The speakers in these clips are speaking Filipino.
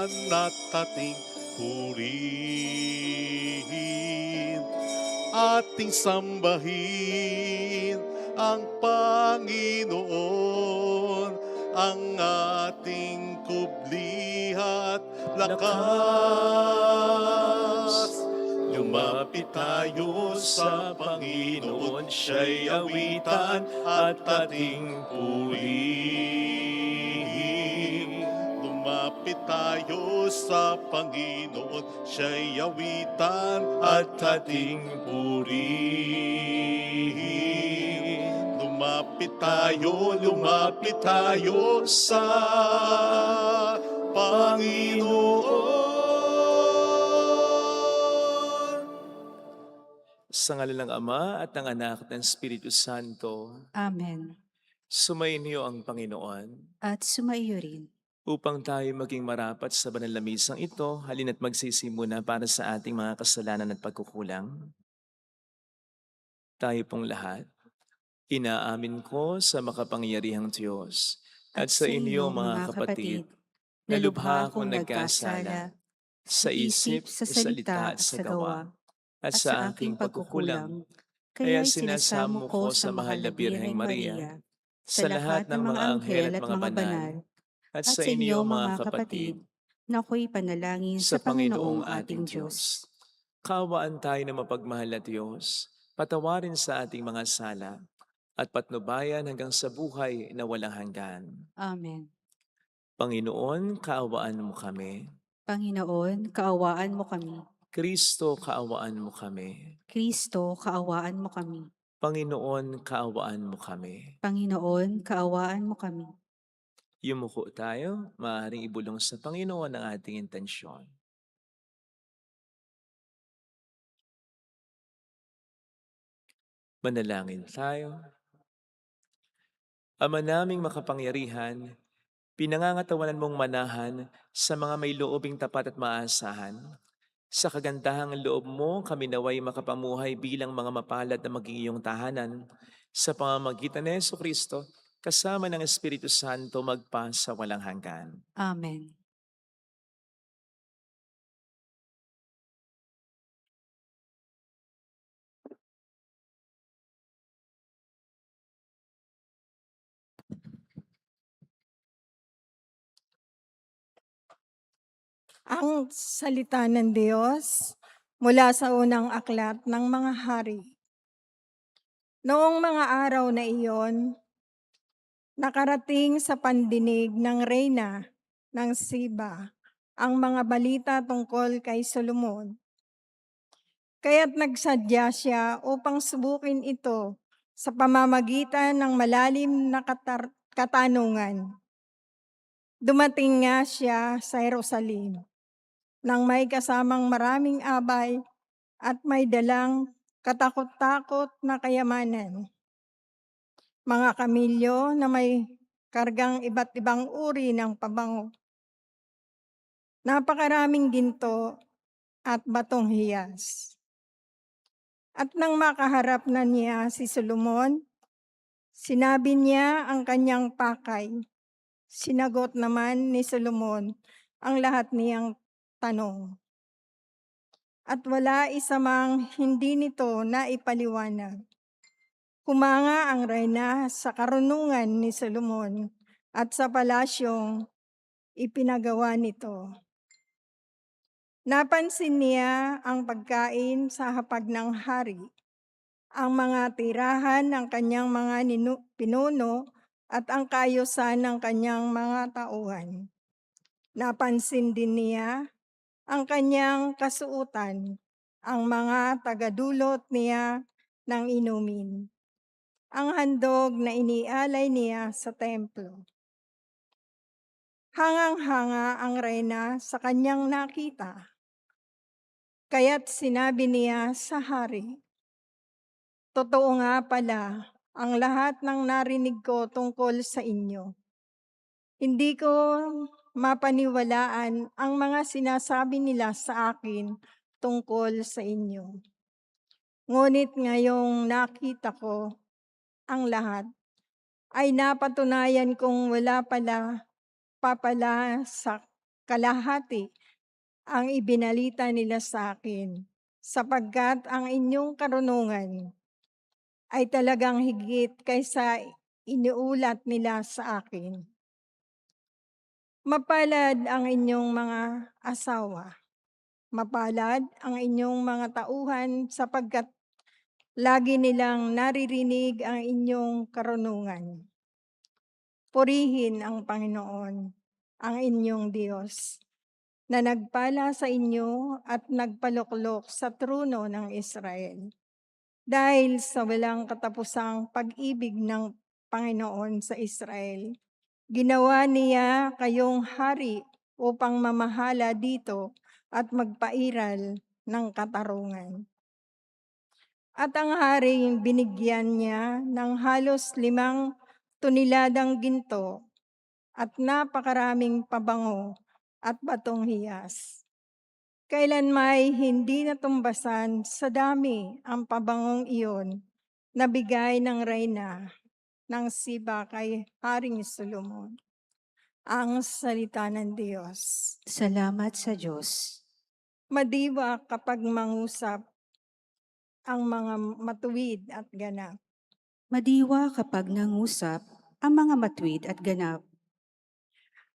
kailanman at ating purihin. Ating sambahin ang Panginoon, ang ating kublihat lakas. Lumapit tayo sa Panginoon, siya'y awitan at ating purihin. Lumapit tayo sa Panginoon, siya'y awitan at ating purihin. Lumapit tayo sa Panginoon. Sa ngalan ng Ama at ng Anak at ng Espiritu Santo, Amen. sumainyo ang Panginoon. At sumaiyo rin. Upang tayo maging marapat sa banal na misang ito, halina't magsisimuna para sa ating mga kasalanan at pagkukulang. Tayo pong lahat, inaamin ko sa makapangyarihang Diyos at sa inyo mga kapatid, na lubha akong nagkasala sa isip, sa salita at sa gawa, at sa aking pagkukulang. Kaya sinasamo ko sa mahal na Birheng Maria, sa lahat ng mga anghel at mga banal, at sa inyo mga kapatid, na ako'y panalangin sa sa Panginoong Panginoong ating ating Diyos. Diyos. Kaawaan tayo na mapagmahal na Diyos, patawarin sa ating mga sala, at patnubayan hanggang sa buhay na walang hanggan. Amen. Panginoon, kaawaan mo kami. Panginoon, kaawaan mo kami. Kristo, kaawaan mo kami. Kristo, kaawaan mo kami. Panginoon, kaawaan mo kami. Panginoon, kaawaan mo kami. Yumuko tayo, maaaring ibulong sa Panginoon ang ating intensyon. Manalangin tayo. Ama naming makapangyarihan, pinangangatawanan mong manahan sa mga may loobing tapat at maasahan. Sa kagandahang loob mo, kami naway makapamuhay bilang mga mapalad na maging iyong tahanan. Sa pamamagitan ni Jesucristo, kasama ng Espiritu Santo magpa sa walang hanggan. Amen. Ang salita ng Diyos mula sa unang aklat ng mga hari. Noong mga araw na iyon, nakarating sa pandinig ng reyna ng Siba ang mga balita tungkol kay Solomon. Kaya't nagsadya siya upang subukin ito sa pamamagitan ng malalim na katanungan. Dumating nga siya sa Jerusalem nang may kasamang maraming abay at may dalang katakot-takot na kayamanan. Mga kamilyo na may kargang iba't ibang uri ng pabango. Napakaraming ginto at batong hiyas. At nang makaharap na niya si Solomon, sinabi niya ang kanyang pakay. Sinagot naman ni Solomon ang lahat niyang tanong. At wala isa mang hindi nito na ipaliwanag. Humanga ang reyna sa karunungan ni Solomon at sa palasyong ipinagawa nito. Napansin niya ang pagkain sa hapag ng hari, ang mga tirahan ng kanyang mga pinuno at ang kaayusan ng kanyang mga tauhan. Napansin din niya ang kanyang kasuotan, ang mga tagadulot niya ng inumin, ang handog na inialay niya sa templo. Hangang-hanga ang reyna sa kanyang nakita. Kaya't sinabi niya sa hari, "Totoo nga pala ang lahat ng narinig ko tungkol sa inyo. Hindi ko mapaniwalaan ang mga sinasabi nila sa akin tungkol sa inyo. Ngunit ngayong nakita ko ang lahat, ay napatunayan kong wala pala sa kalahati ang ibinalita nila sa akin, sapagkat ang inyong karunungan ay talagang higit kaysa iniulat nila sa akin. Mapalad ang inyong mga asawa, mapalad ang inyong mga tauhan sapagkat lagi nilang naririnig ang inyong karunungan. Purihin ang Panginoon, ang inyong Diyos, na nagpala sa inyo at nagpaluklok sa trono ng Israel. Dahil sa walang katapusang pag-ibig ng Panginoon sa Israel, ginawa niya kayong hari upang mamahala dito at magpairal ng katarungan. At ang haring binigyan niya ng halos 5 toneladang ginto at napakaraming pabango at batong hiyas. Kailan may hindi natumbasan sa dami ang pabangong iyon na bigay ng reyna ng Siba kay Haring Solomon. Ang salita ng Diyos. Salamat sa Diyos. Madiwa kapag mangusap ang mga matuwid at ganap. Madiwa kapag nangusap ang mga matuwid at ganap.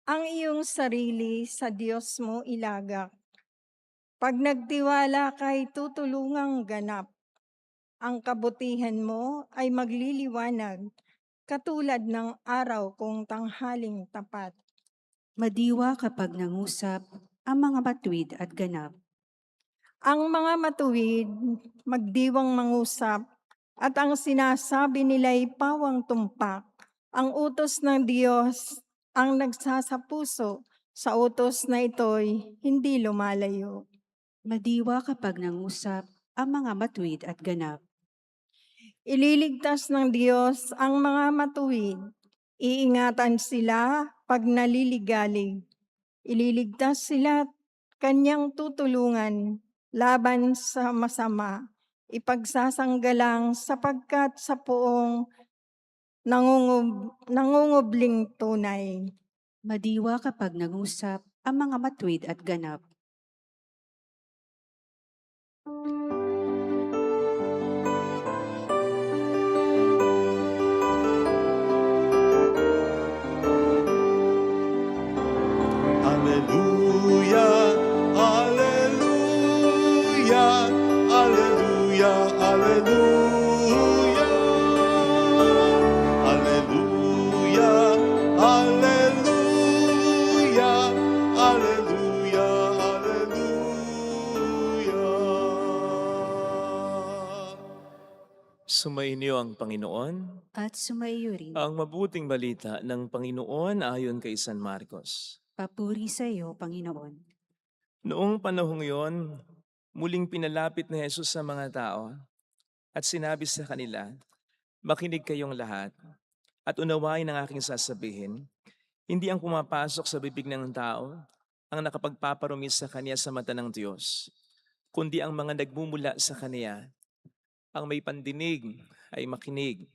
Ang iyong sarili sa Diyos mo ilagak. Pag nagtiwala kay tutulungang ganap, ang kabutihan mo ay magliliwanag katulad ng araw kung tanghaling tapat. Madiwa kapag nangusap ang mga matuwid at ganap. Ang mga matuwid magdiwang mangusap at ang sinasabi nila'y pawang tumpak. Ang utos ng Diyos ang nagsasapuso, sa utos na ito'y hindi lumalayo. Madiwa kapag nangusap ang mga matuwid at ganap. Ililigtas ng Diyos ang mga matuwid. Iingatan sila pag naliligalig. Ililigtas sila at kanyang tutulungan laban sa masama. Ipagsasanggalang sapagkat sa poong nangungubling tunay. Madiwa kapag nangusap ang mga matuwid at ganap. Hallelujah, hallelujah, hallelujah, hallelujah. Hallelujah, hallelujah, hallelujah, hallelujah. Sumainyo ang Panginoon. At sumaiyo rin. Ang mabuting balita ng Panginoon ayon kay San Marcos. Papuri sa iyo, Panginoon. Noong panahong yon, muling pinalapit ni Jesus sa mga tao at sinabi sa kanila, "Makinig kayong lahat at unawain ang aking sasabihin. Hindi ang pumapasok sa bibig ng tao ang nakapagpaparumi sa kanya sa mata ng Diyos, kundi ang mga nagmumula sa kanya. Ang may pandinig ay makinig."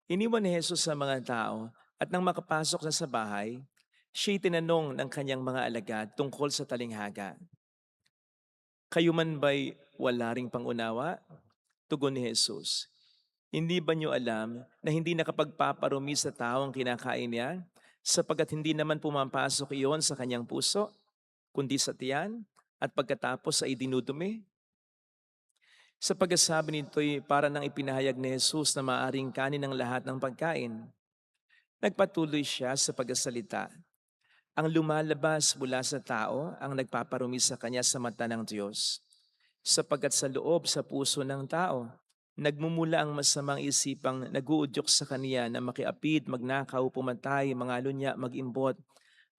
Iniwan ni Jesus sa mga tao at nang makapasok na sa bahay, siya'y tinanong ng kanyang mga alagad tungkol sa talinghaga. "Kayo man ba'y wala ring pangunawa?" Tugon ni Jesus, "Hindi ba niyo alam na hindi nakapagpaparumi sa tao ang kinakain niya, sapagkat hindi naman pumapasok iyon sa kanyang puso, kundi sa tiyan, at pagkatapos ay dinudumi?" Sa pagkasabi nito'y para nang ipinahayag ni Jesus na maaring kanin ng lahat ng pagkain. Nagpatuloy siya sa pagsasalita. Ang lumalabas mula sa tao ang nagpaparumi sa kanya sa mata ng Diyos. Sapagkat sa loob sa puso ng tao, nagmumula ang masamang isipang naguudyok sa kaniya na makiapid, magnakaw, pumatay, mangalunya, mag-imbot,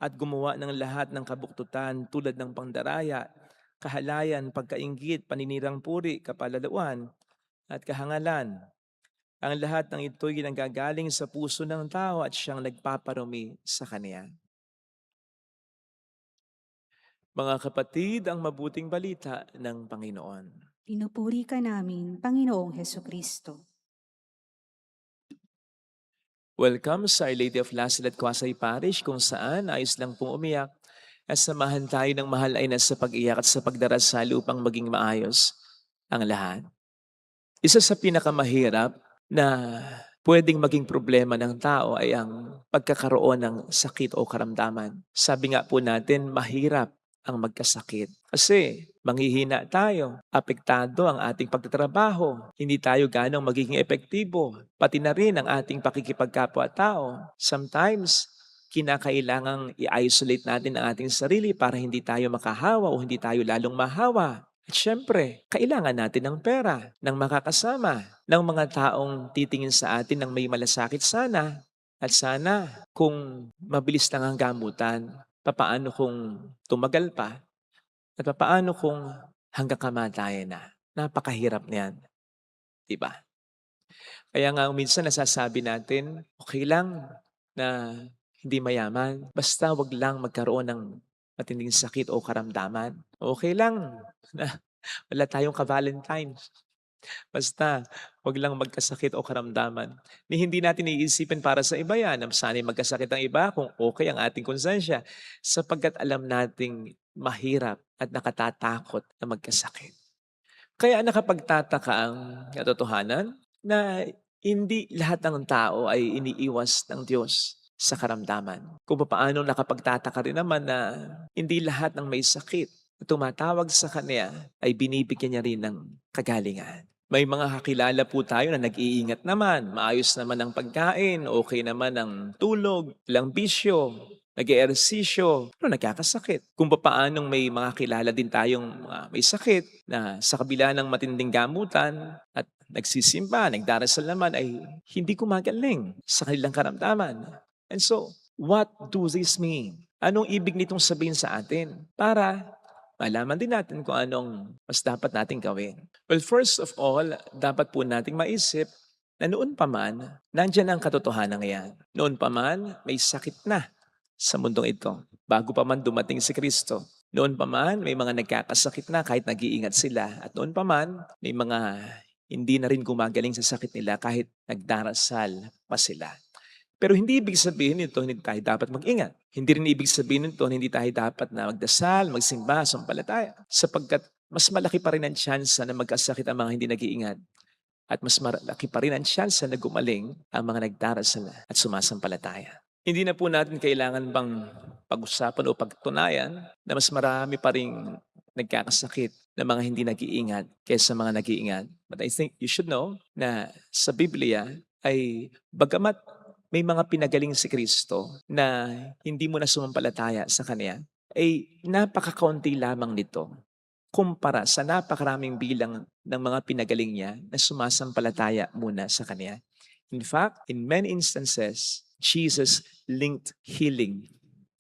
at gumawa ng lahat ng kabuktutan tulad ng pangdaraya, kahalayan, pagkainggit, paninirang puri, kapalaluan, at kahangalan. Ang lahat ng ito'y nanggagaling sa puso ng tao at siyang nagpaparumi sa kaniya. Mga kapatid, ang mabuting balita ng Panginoon. Pinupuri ka namin, Panginoong Hesukristo. Welcome sa Our Lady of Lasalette Quasay Parish, kung saan ayos lang pong umiyak at samahan tayo ng mahal ay sa pag-iyak at sa pagdarasal upang maging maayos ang lahat. Isa sa pinakamahirap na pwedeng maging problema ng tao ay ang pagkakaroon ng sakit o karamdaman. Sabi nga po natin, mahirap ang magkasakit. Kasi manghihina tayo, apektado ang ating pagtatrabaho, hindi tayo ganong magiging epektibo, pati na rin ang ating pakikipagkapwa-tao. Sometimes, kinakailangang i-isolate natin ang ating sarili para hindi tayo makahawa o hindi tayo lalong mahawa. At syempre, kailangan natin ng pera, ng makakasama, ng mga taong titingin sa atin ng may malasakit sana. At sana, kung mabilis lang ang gamutan, papaano kung tumagal pa? At papaano kung hanggang kamatayan na? Napakahirap niyan, di ba? Kaya nga minsan nasasabi natin, okay lang na hindi mayaman, basta wag lang magkaroon ng matinding sakit o karamdaman. Okay lang na wala tayong ka-Valentine. Basta wag lang magkasakit o karamdaman. Ni hindi natin iisipin para sa iba yan. Sana'y magkasakit ang iba kung okay ang ating konsensya. Sapagkat alam nating mahirap at nakatatakot na magkasakit. Kaya nakapagtataka ang katotohanan na hindi lahat ng tao ay iniiwas ng Diyos sa karamdaman. Kung paano nakapagtataka rin naman na hindi lahat ng may sakit na tumatawag sa Kanya ay binibigyan niya rin ng kagalingan. May mga kakilala po tayo na nag-iingat naman, maayos naman ang pagkain, okay naman ang tulog, walang bisyo, nag-eehersisyo, pero nagkakasakit. Kung paanong may mga kilala din tayong may sakit na sa kabila ng matinding gamutan at nagsisimba, nagdarasal naman ay hindi gumagaling sa kanilang karamdaman. And so, what do this mean? Anong ibig nitong sabihin sa atin? Para malaman din natin kung anong mas dapat nating gawin. Well, first of all, dapat po nating maisip na noon pa man, nandyan ang katotohanan yan. Noon pa man, may sakit na sa mundong ito. Bago pa man dumating si Kristo. Noon pa man, may mga nagkakasakit na kahit nag-iingat sila. At noon pa man, may mga hindi na rin gumagaling sa sakit nila kahit nagdarasal pa sila. Pero hindi ibig sabihin nito hindi tayo dapat mag-ingat. Hindi rin ibig sabihin nito hindi tayo dapat na magdasal, magsimba, sumpalataya. Sapagkat mas malaki pa rin ang tsansa na magkasakit ang mga hindi nag-iingat. At mas malaki pa rin ang tsansa na gumaling ang mga nagdarasal at sumasampalataya. Hindi na po natin kailangan bang pag-usapan o pagtunayan na mas marami pa rin nagkakasakit na mga hindi nag-iingat kaysa mga nag-iingat. But I think you should know na sa Biblia ay bagamat may mga pinagaling si Kristo na hindi mo na sumampalataya sa Kanya, ay napakakaunti lamang nito kumpara sa napakaraming bilang ng mga pinagaling niya na sumasampalataya muna sa Kanya. In fact, in many instances, Jesus linked healing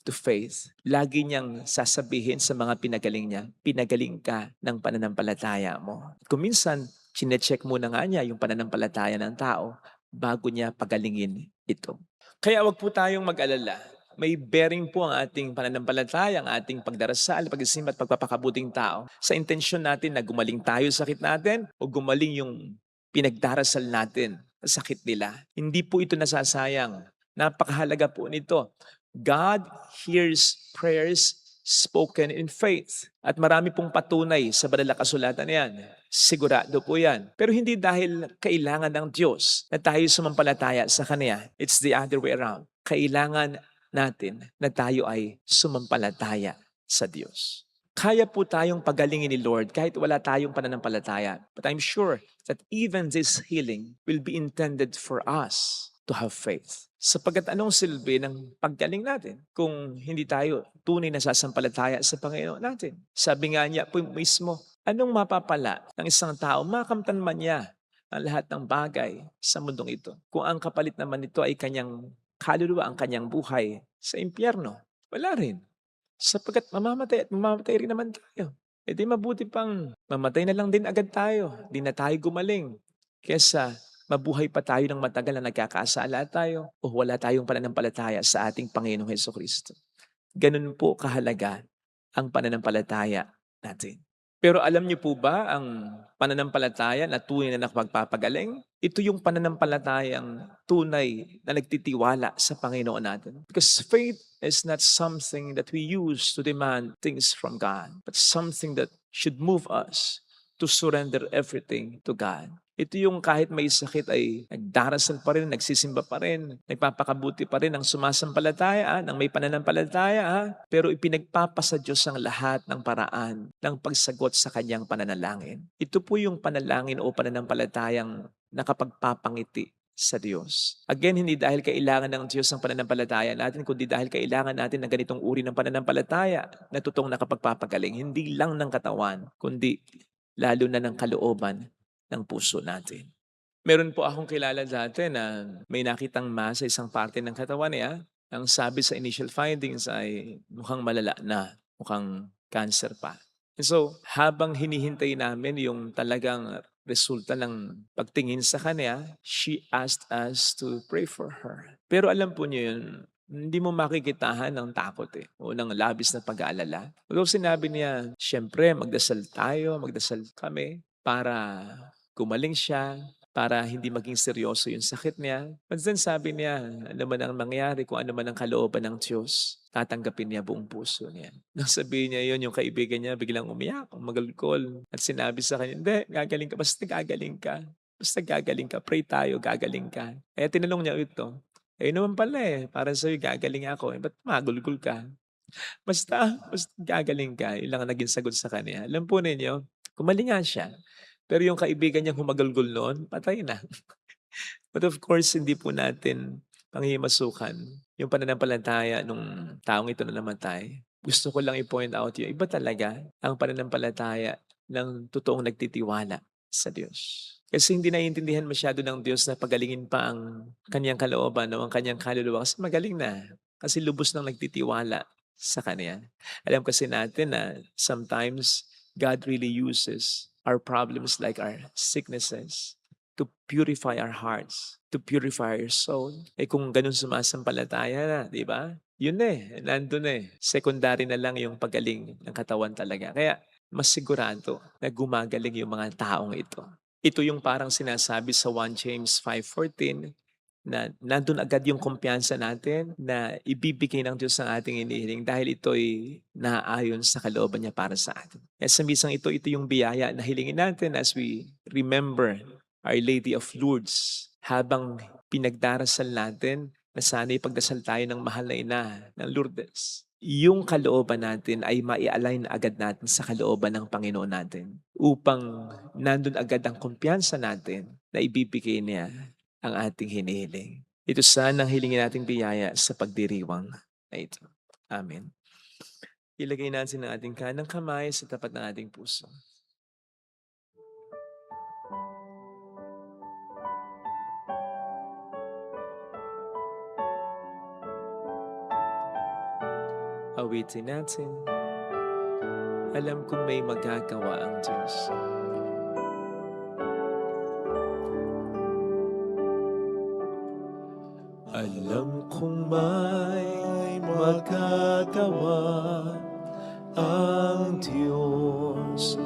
to faith. Lagi niyang sasabihin sa mga pinagaling niya, pinagaling ka ng pananampalataya mo. Kung minsan, chinecheck muna nga niya yung pananampalataya ng tao bago niya pagalingin ito. Kaya wag po tayong mag-alala. May bearing po ang ating pananampalataya, ang ating pagdarasal, pagsisimba at pagpapakabuting tao sa intensyon natin na gumaling tayo sa sakit natin o gumaling yung pinagdarasal natin sa sakit nila. Hindi po ito nasasayang. Napakahalaga po nito. God hears prayers spoken in faith. At marami pong patunay sa banal na kasulatan yan. Sigurado po yan. Pero hindi dahil kailangan ng Diyos na tayo sumampalataya sa Kanya. It's the other way around. Kailangan natin na tayo ay sumampalataya sa Diyos. Kaya po tayong pagalingin ni Lord kahit wala tayong pananampalataya. But I'm sure that even this healing will be intended for us to have faith. Sapagkat anong silbi ng paggaling natin kung hindi tayo tunay na sasampalataya sa Panginoon natin? Sabi nga niya po mismo, anong mapapala ng isang tao? Makamtan man niya ang lahat ng bagay sa mundong ito. Kung ang kapalit naman nito ay kanyang kaluluwa, ang kanyang buhay sa impyerno, wala rin. Sapagkat mamamatay at mamamatay rin naman tayo. E di mabuti pang mamatay na lang din agad tayo. Di na tayo gumaling. Kesa mabuhay pa tayo ng matagal na nagkakasala tayo o wala tayong pananampalataya sa ating Panginoong Hesukristo. Ganun po kahalaga ang pananampalataya natin. Pero alam niyo po ba ang pananampalataya na tunay na nakapagpapagaling? Ito yung pananampalatayang tunay na nagtitiwala sa Panginoon natin. Because faith is not something that we use to demand things from God, but something that should move us to surrender everything to God. Ito yung kahit may sakit ay nagdarasal pa rin, nagsisimba pa rin, nagpapakabuti pa rin ang sumasampalataya, ng may pananampalataya, pero ipinagpapasa Diyos ang lahat ng paraan ng pagsagot sa kanyang pananalangin. Ito po yung panalangin o pananampalatayang nakapagpapangiti sa Diyos. Again, hindi dahil kailangan ng Diyos ang pananampalataya natin, kundi dahil kailangan natin ng ganitong uri ng pananampalataya na totoong nakapagpapagaling, hindi lang ng katawan, kundi lalo na ng kalooban ng puso natin. Meron po akong kilala dati na may nakitang mass sa isang parte ng katawan niya. Ang sabi sa initial findings ay mukhang malala na, mukhang cancer pa. And so, habang hinihintay namin yung talagang resulta ng pagtingin sa kanya, she asked us to pray for her. Pero alam po niyo yun, hindi mo makikitahan ng takot o ng labis na pag-aalala. Although sinabi niya, syempre magdasal tayo, magdasal kami para gumaling siya, para hindi maging seryoso yung sakit niya. But then sabi niya, ano man ang mangyari, kung ano man ang kalooban ng Diyos, tatanggapin niya buong puso niya. Nang sabihin niya yun, yung kaibigan niya biglang umiyak, magalkol. At sinabi sa kanya, hindi, gagaling ka, basta gagaling ka. Basta gagaling ka, pray tayo, gagaling ka. Kaya tinanong niya ito, naman pala para sa'yo gagaling ako. Ba't magulgul ka? Basta gagaling ka. Yun lang ang naging sagot sa kanya. Alam po ninyo, gumaling nga siya. Pero yung kaibigan niyang humagulgol noon, patay na. But of course, hindi po natin panghimasukan yung pananampalataya nung taong ito na namatay. Gusto ko lang i-point out yung iba talaga ang pananampalataya ng totoong nagtitiwala sa Diyos. Kasi hindi naiintindihan masyado ng Diyos na pagalingin pa ang kanyang kalooban o ang kanyang kaluluwa kasi magaling na. Kasi lubos nang nagtitiwala sa Kanya. Alam kasi natin na sometimes God really uses our problems like our sicknesses to purify our hearts, to purify our soul. Kung ganun sumasampalataya na, di ba? Yun nandun Secondary na lang yung pagaling ng katawan talaga. Kaya mas sigurado na gumagaling yung mga taong ito. Ito yung parang sinasabi sa 1 James 5:14 na nandun agad yung kumpiyansa natin na ibibigay ng Diyos ang ating inihiling dahil ito'y naaayon sa kalooban niya para sa atin. Kaya sa misang ito yung biyaya na hilingin natin as we remember Our Lady of Lourdes habang pinagdarasal natin na sana'y pagdasal tayo ng mahal na ina ng Lourdes. Yung kalooban natin ay mai-align agad natin sa kalooban ng Panginoon natin upang nandun agad ang kumpiyansa natin na ibibigay niya ang ating hinihiling. Ito sana ang hilingin nating biyaya sa pagdiriwang na ito. Amen. Ilagay natin ang ating kanang kamay sa tapat ng ating puso. Awitin natin. Alam kong may magagawa ang Diyos. Alam kong may magagawa ang Diyos.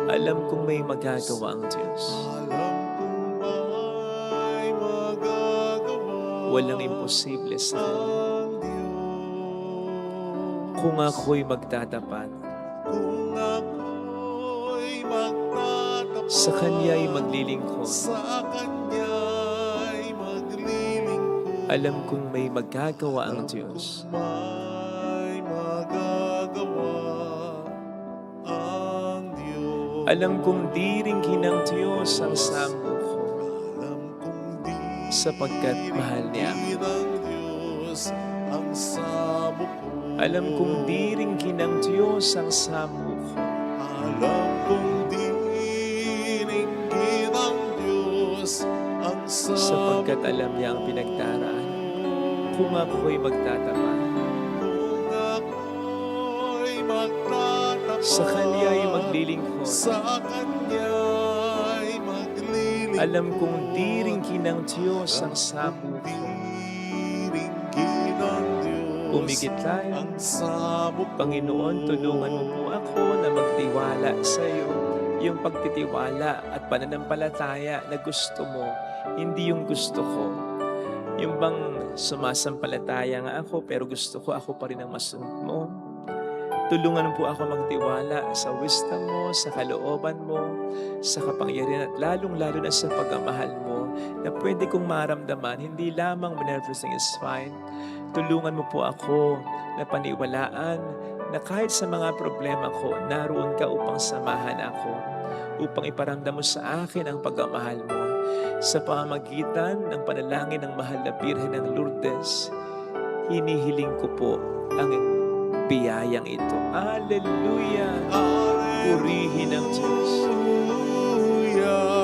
Alam kong may magagawa ang Diyos. Alam kong may magagawa Walang imposible sa Kanya. ang Diyos. Kung ako'y magtatapat, Kung ako'y magtatapat sa Kanya'y maglilingkod. sa Kanya'y maglilingkod. Alam kong may magagawa ang Diyos. May magagawa ang Diyos. Alam kong diringhin ng Diyos ang sambo ko, Alam kong di sapagkat mahal niya ako. ng Diyos ang sabo ko. Alam kong diringhin ng Diyos ang sambo ko, Alam kong diringgin ng Diyos ang sabo sapagkat alam niya ang pinagdaraan. Kung ako'y magtatapat, kung ako'y magtatapat sa Kanya'y maglilingkod. sa Kanya'y maglilingkod. Alam kong diringhin ng Diyos ang sambo ko, Diringgin ng Diyos Pumikit tayo. ang samot Panginoon, tulungan mo po ako na magtiwala sa iyo. Yung pagtitiwala at pananampalataya na gusto mo, hindi yung gusto ko. Yung bang sumasampalataya nga ako pero gusto ko ako pa rin ang masunod mo. Tulungan mo po ako magtiwala sa wisdom mo, sa kalooban mo, sa kapangyarihan at lalong-lalo na sa pagmamahal mo na pwede kong maramdaman hindi lamang when everything is fine. Tulungan mo po ako na paniwalaan na kahit sa mga problema ko, naroon ka upang samahan ako, upang iparamdam mo sa akin ang pagmamahal mo. Sa pamamagitan ng panalangin ng mahal na Birhen ng Lourdes, hinihiling ko po ang biyayang ito. Alleluia! Purihin ang Diyos.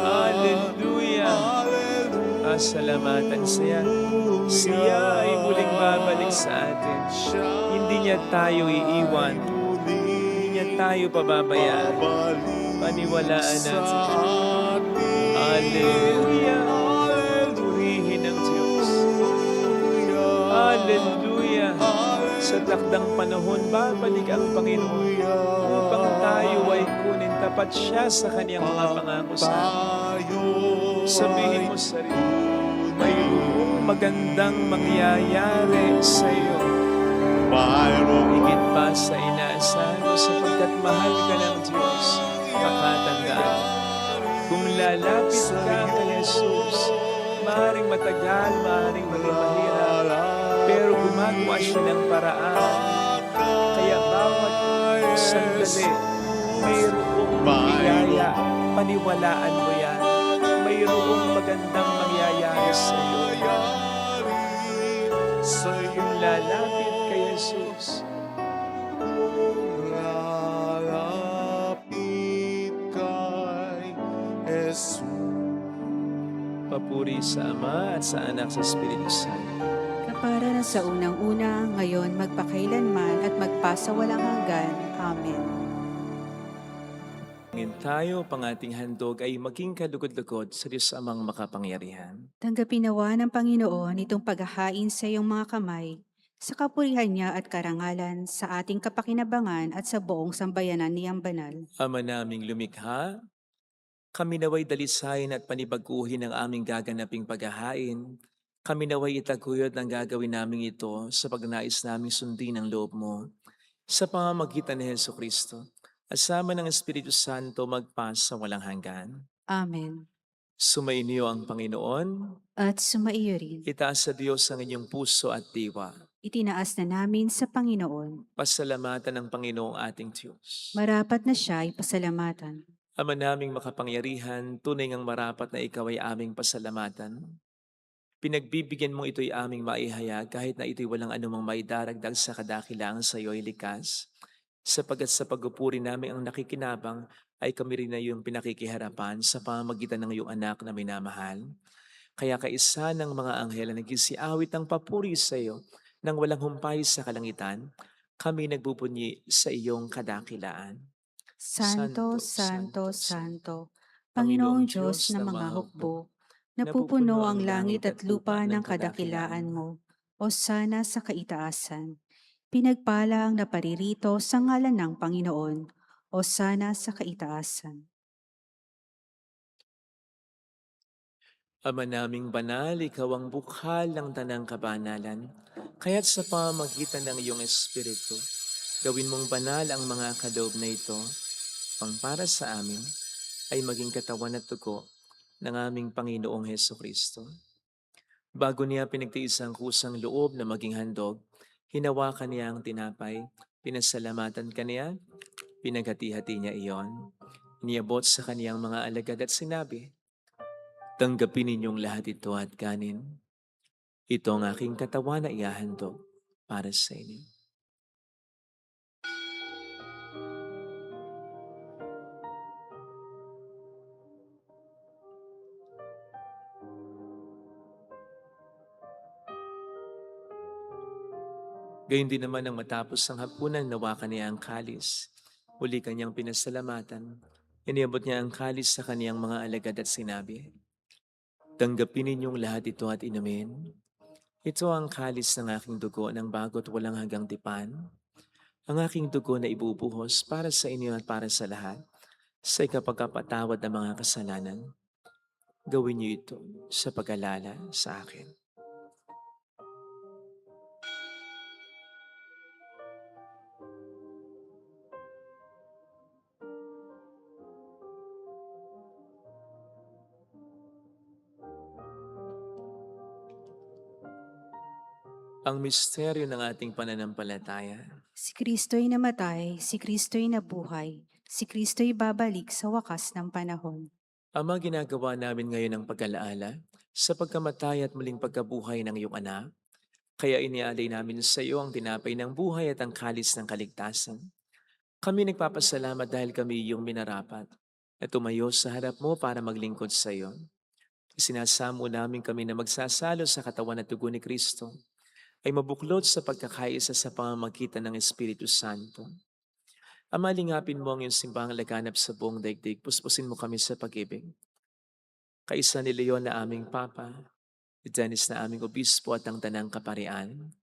Alleluia! Pasalamatan siya. Siya ay muling babalik sa atin. Hindi niya tayo iiwan. Hindi niya tayo pababayaan. Paniwalaan natin. Alleluia! Purihin ang Diyos. Alleluia! Sa takdang panahon, babalik ang Panginoon upang tayo ay kunin tapat siya sa kaniyang mga pangako sa atin. Sabihin mo sa rin, mayroong magandang mangyayari sa iyo. Higit pa sa inaasahan mo sapagkat mahal ka ng Diyos. Makatandaan, kung lalapit ka kay Jesus, maaaring matagal, maaaring maging mahirap, pero gumagawa siya ng paraan. Kaya bawat sandali, mayroong biyaya, paniwalaan mo yan. Mayroong magandang mangyayari sa iyo. Kung lalapit kay Jesus, lalapit kay Jesus. papuri sa Ama at sa Anak sa Espiritu Santo. Kapara na sa unang-una, ngayon magpakailanman at magpasawalang hanggan. Amen. Ngayon tayo, pang ating handog ay maging kalugod-lugod sa Diyos Amang makapangyarihan. Tanggapin nawa ng Panginoon itong paghahain sa iyong mga kamay, sa kapurihan niya at karangalan, sa ating kapakinabangan at sa buong sambayanan niyang banal. Ama naming lumikha, kami naway dalisayin at panibaguhin ang aming gaganaping paghahain. Kami naway itaguyod ng gagawin namin ito sa pagnais naming sundin ang loob mo. Sa pamamagitan ni Hesu Kristo, asama ng Espiritu Santo magpas sa walang hanggan. Amen. Sumainyo ang Panginoon, At sumaiyo rin. itaas sa Diyos ang inyong puso at diwa. Itinaas na namin sa Panginoon. Pasalamatan ng Panginoong ating Diyos. Marapat na siya ay pasalamatan. Ama naming makapangyarihan, tunay ngang marapat na ikaw ay aming pasalamatan. Pinagbibigyan mo ito'y aming maihayag kahit na ito'y walang anumang maidaragdag sa kadakilangan sa iyo ay likas. Sapagat sa pagpupuri namin ang nakikinabang ay kami rin na iyong pinakikiharapan sa pamamagitan ng iyong anak na minamahal. Kaya kaisa ng mga anghel na nagsisiawit ng papuri sa iyo nang walang humpay sa kalangitan, kami nagbubunyi sa iyong kadakilaan. Santo, Santo, Santo, Panginoong Diyos ng mga hukbo, napupuno ang langit at lupa ng kadakilaan mo, o sana sa kaitaasan. Pinagpala ang naparirito sa ngalan ng Panginoon, o sana sa kaitaasan. Ama naming banal, ikaw ang bukhal ng tanang kabanalan, kaya't sa pamamagitan ng iyong Espiritu, gawin mong banal ang mga kaloob na ito, pang para sa amin ay maging katawan at dugo ng aming Panginoong Hesu Kristo. Bago niya pinagtiis ang kusang loob na maging handog, hinawakan niya ang tinapay, pinasalamatan kaniya, pinaghati-hati niya iyon, iniabot sa kaniyang mga alagad at sinabi, "Tanggapin ninyong lahat ito at kanin. Ito ang aking katawan na ihahandog para sa inyo." Gayun din naman ang matapos ang hapunan, nawakan niya ang kalis. Uli kanyang pinasalamatan. Iniabot niya ang kalis sa kaniyang mga alagad at sinabi, "Tanggapin ninyong lahat ito at inumin. Ito ang kalis ng aking dugo ng bago't walang hanggang tipan. Ang aking dugo na ibubuhos para sa inyo at para sa lahat sa ikapagkapatawad ng mga kasalanan. Gawin niyo ito sa pag-alala sa akin. Ang misteryo ng ating pananampalataya. Si Kristo'y namatay, si Kristo'y nabuhay, si Kristo'y babalik sa wakas ng panahon. Ama, ginagawa namin ngayon ang pag-alaala sa pagkamatay at muling pagkabuhay ng iyong anak. Kaya inialay namin sa iyo ang tinapay ng buhay at ang kalis ng kaligtasan. Kami nagpapasalamat dahil kami iyong minarapat at tumayo sa harap mo para maglingkod sa iyo. Isinasamo namin kami na magsasalo sa katawan at dugo ni Kristo ay mabuklod sa pagkakaisa sa pamamagitan ng Espiritu Santo. Ama, lingapin mo ang iyong simbahang laganap sa buong daigdig. Puspusin mo kami sa pag-ibig. Kaisa ni Leon na aming Papa, ni Dennis na aming Obispo at ang Tanang Kaparian.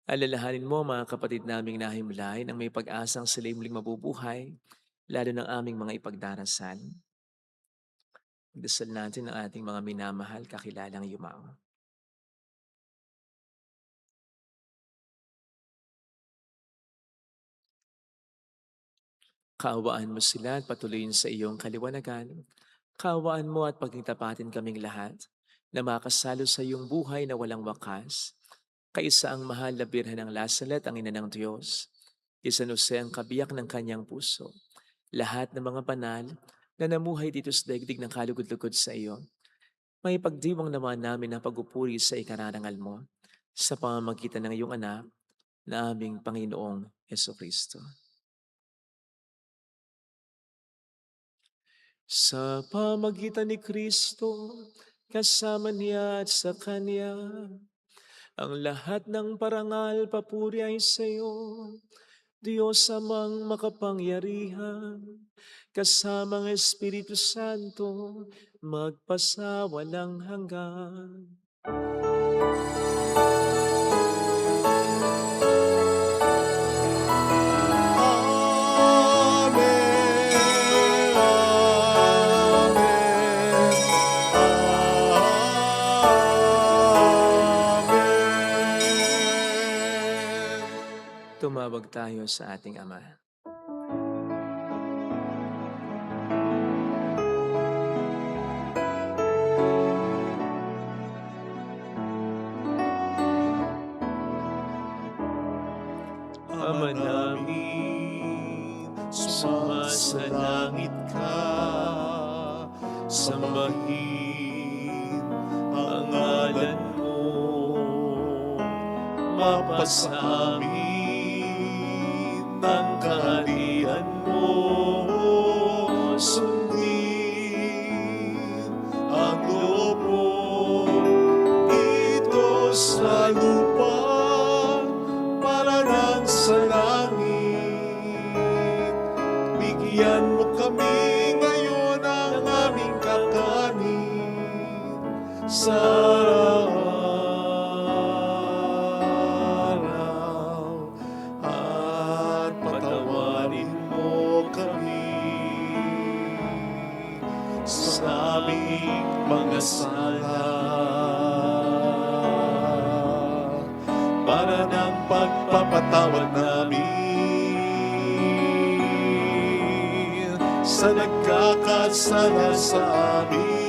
Alalahanin mo mga kapatid naming nahimlay nang may pag-asang sila muling mabubuhay, lalo ng aming mga ipagdarasal. Dasal natin ang ating mga minamahal kakilalang yumao. Kaawaan mo sila at patuloyin sa iyong kaliwanagan. Kaawaan mo at pagkitapatin kaming lahat na makasalo sa iyong buhay na walang wakas. Kaisa ang mahal na Birhen ng Lasalet, ang ina ng Diyos. Isa Jose ang kabiyak ng kanyang puso. Lahat ng mga banal na namuhay dito sa daigdig ng kalugod-lugod sa iyo. May pagdiwang naman namin ang pagupuri sa ikararangal mo sa pamamagitan ng iyong anak na aming Panginoong Jesucristo. Sa pamagitan ni Kristo, kasama niya at sa Kanya, ang lahat ng parangal papuri ay sa iyo, Diyos amang makapangyarihan, kasama ang Espiritu Santo, magpasawalang hanggan. Amen. Amen. Amen. Tumawag tayo sa ating Ama. Ama namin, sumasalangit ka, sambahin ang ngalan mo, mapasamin ang kaharian mo, sundin ang loob mo, dito sa lupa para nang sa langit. Bigyan mo kami ngayon ng aming kakanin sa araw, at patawarin mo kami sa aming mga sala, para ng pagpapatawad namin sa nagkakasala sa amin.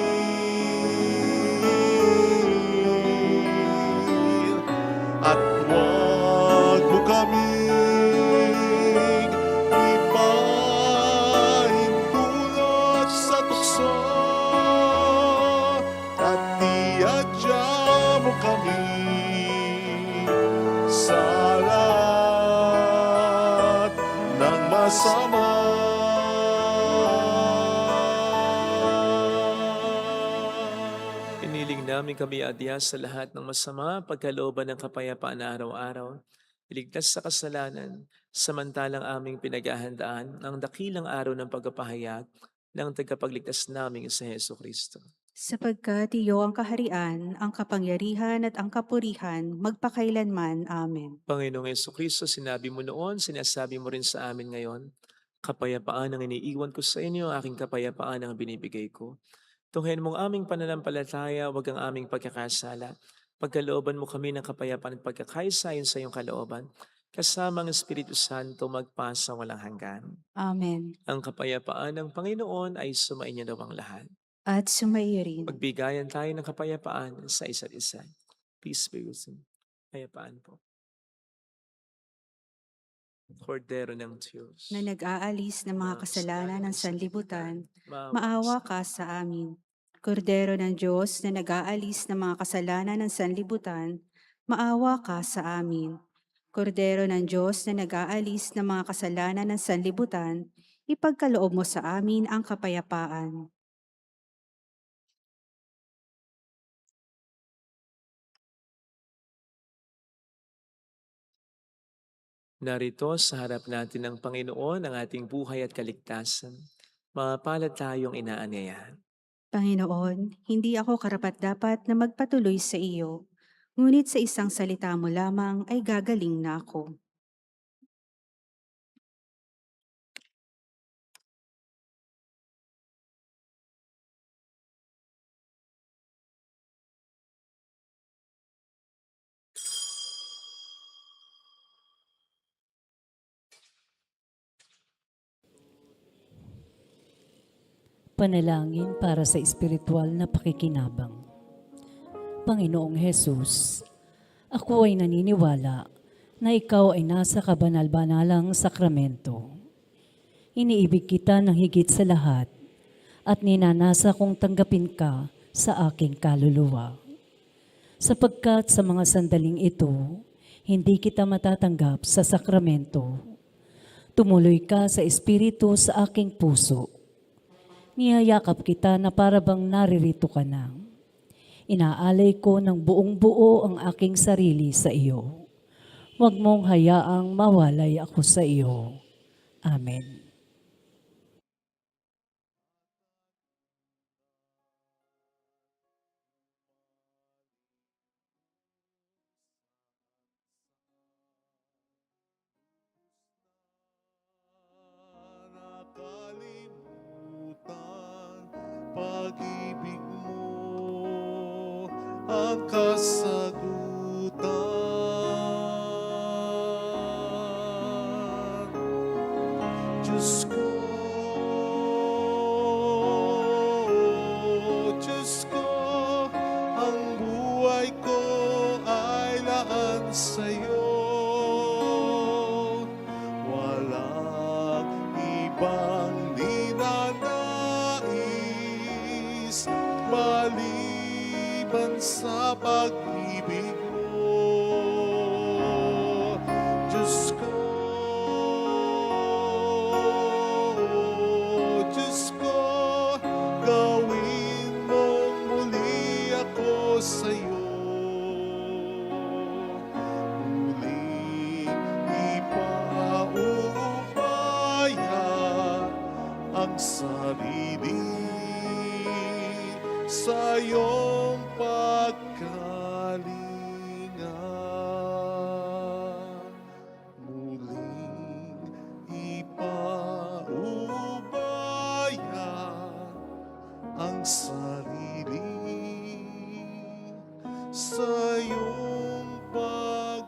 At huwag mo kaming ipahintulot sa tukso, at iadya mo kami sa lahat ng masama. Iniling namin kami adya sa lahat ng masama, pagkalooban ng kapayapaan na araw-araw, iligtas sa kasalanan, samantalang aming pinaghahandaan ang dakilang araw ng pagpapahayag ng tagapagligtas naming sa Jesucristo. Sapagkat iyo ang kaharian, ang kapangyarihan at ang kapurihan, magpakailanman. Amen. Panginoong Kristo, sinabi mo noon, sinasabi mo rin sa amin ngayon, kapayapaan ang iniiwan ko sa inyo, aking kapayapaan ang binibigay ko. Tunghayin mong aming pananampalataya, wag ang aming pagkakasala. Pagkalooban mo kami ng kapayapaan at pagkakaisa sa iyong kalooban, kasama ang Espiritu Santo magpasa walang hanggan. Amen. Ang kapayapaan ng Panginoon ay sumainyo daw ang lahat. At sumaiyo rin. Magbigayan tayo ng kapayapaan sa isa't isa. Peace be with you. Kapayapaan po. Kordero ng Diyos. Na nag-aalis ng mga kasalanan ng sanlibutan, maawa ka sa amin. Kordero ng Diyos na nag-aalis ng mga kasalanan ng sanlibutan, maawa ka sa amin. Kordero ng Diyos na nag-aalis ng mga kasalanan ng sanlibutan, ipagkaloob mo sa amin ang kapayapaan. Narito sa harap natin ng Panginoon ang ating buhay at kaligtasan. Mapalad tayong inaanyayahan. Panginoon, hindi ako karapat-dapat na magpatuloy sa iyo, ngunit sa isang salita mo lamang ay gagaling na ako. Panalangin para sa espiritual na pakikinabang. Panginoong Hesus, ako ay naniniwala na ikaw ay nasa kabanal-banalang sakramento. Iniibig kita ng higit sa lahat at ninanasa kong tanggapin ka sa aking kaluluwa. Sapagkat sa mga sandaling ito, hindi kita matatanggap sa sakramento. Tumuloy ka sa espiritu sa aking puso. Niyayakap kita na parabang naririto ka na. Inaalay ko ng buong buo ang aking sarili sa iyo. Huwag mong hayaang mawalay ako sa iyo. Amen. Nakalimutan pag-ibig mo ang kasagutan. Diyos ko, Diyos ko, ang buhay ko ay laan sa'yo. Walang ibang ninanais maliban sa pag-ibig mo. Diyos ko, Diyos ko, gawin mong muli ako sa'yo. Muling ipaubaya ang sarili sa iyong pagkalinga. Muling ipaubaya ang sarili sa iyong pagkalinga.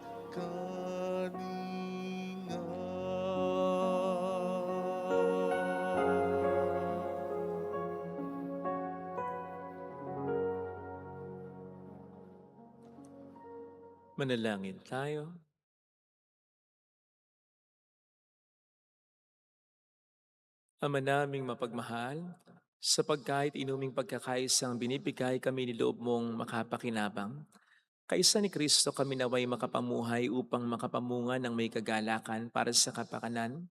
Manalangin tayo. Ama naming mapagmahal, sa pagkahit inuming pagkakaisang binibigay kami ni loob mong makapakinabang, kaisa ni Kristo kami naway makapamuhay upang makapamunga ng may kagalakan para sa kapakanan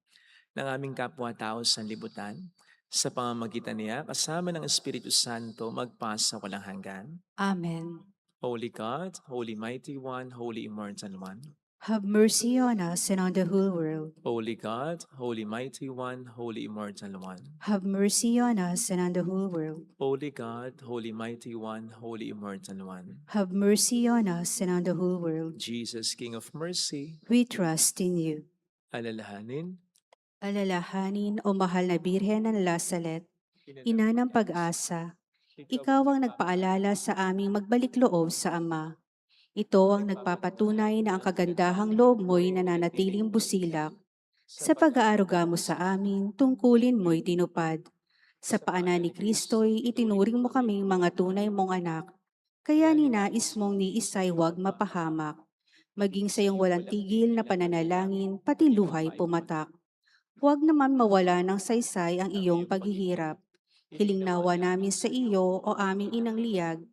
ng aming kapwa-tao sa libutan. Sa pamamagitan niya, kasama ng Espiritu Santo, magpasa walang hanggan. Amen. Holy God, Holy Mighty One, Holy Immortal One, Have mercy on us and on the whole world. Holy God, Holy Mighty One, Holy Immortal One. Have mercy on us and on the whole world. Holy God, Holy Mighty One, Holy Immortal One. Have mercy on us and on the whole world. Jesus, King of Mercy, We trust in you. alalahanin, Alalahanin, o mahal na Birhen ng Lasalet, ina ng pag-asa, ikaw ang nagpaalala sa aming magbalik loob sa Ama. Ito ang nagpapatunay na ang kagandahang loob mo'y nananatiling busilak. Sa pag-aaruga mo sa amin, tungkulin mo'y tinupad. Sa paanan ni Kristo'y itinuring mo kaming mga tunay mong anak. Kaya ninais mong ni isa'y huwag mapahamak. Maging sa iyong walang tigil na pananalangin, pati luhay pumatak. Huwag naman mawala ng saysay ang iyong paghihirap. Hiling nawa namin sa iyo o aming inang liyag,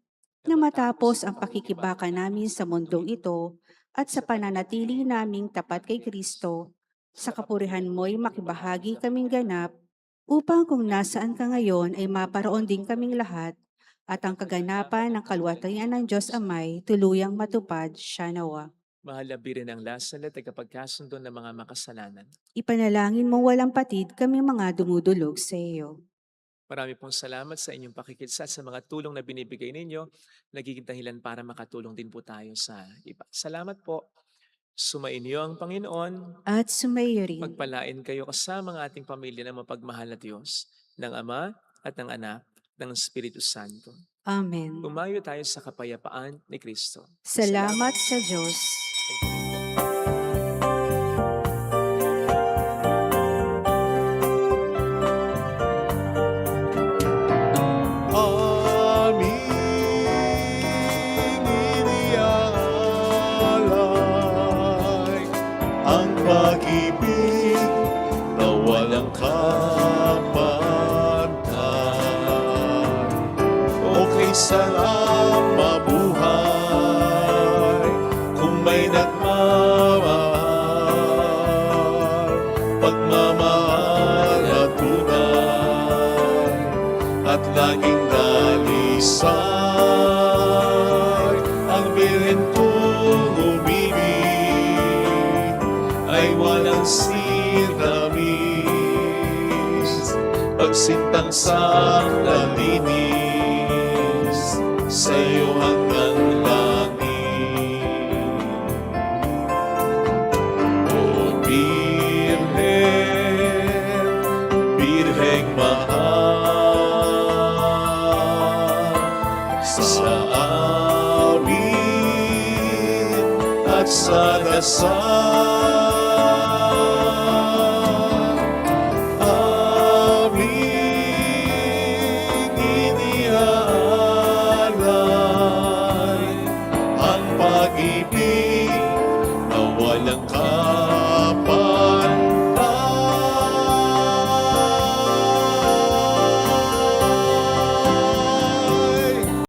na matapos ang pakikibaka namin sa mundong ito at sa pananatili naming tapat kay Kristo, sa kapurihan mo'y makibahagi kaming ganap, upang kung nasaan ka ngayon ay maparoon din kaming lahat, at ang kaganapan ng kaluwalhatian ng Diyos Amay tuluyang matupad siya nawa. mahal na Birhen ng Lasalet, tagapagkasundo ng mga makasalanan. Ipanalangin mong walang patid kami mga dumudulog sa iyo. Marami pong salamat sa inyong pakikitsa sa mga tulong na binibigay ninyo. Nagiging dahilan para makatulong din po tayo sa iba. Salamat po. Sumainyo ang Panginoon. At sumaiyo rin. Pagpalain kayo kasama ng ating pamilya ng mapagmahal na Diyos, ng Ama at ng Anak, ng Espiritu Santo. Amen. Umayo tayo sa kapayapaan ni Kristo. Salamat sa Diyos. Aming iniaalay ang pag-ibig na walang kapantay. Okay sarap mabuhay kung may nagmamahal, pagmamahal na tunay at laging dalisay. Ang Birhen kong umibig ay walang sinamis, pagsintang sa nalinis sa iyo hanggang langit. O Birhen, Birheng mahal, sa amin at sa dasal, aming iniaalay ang pag-ibig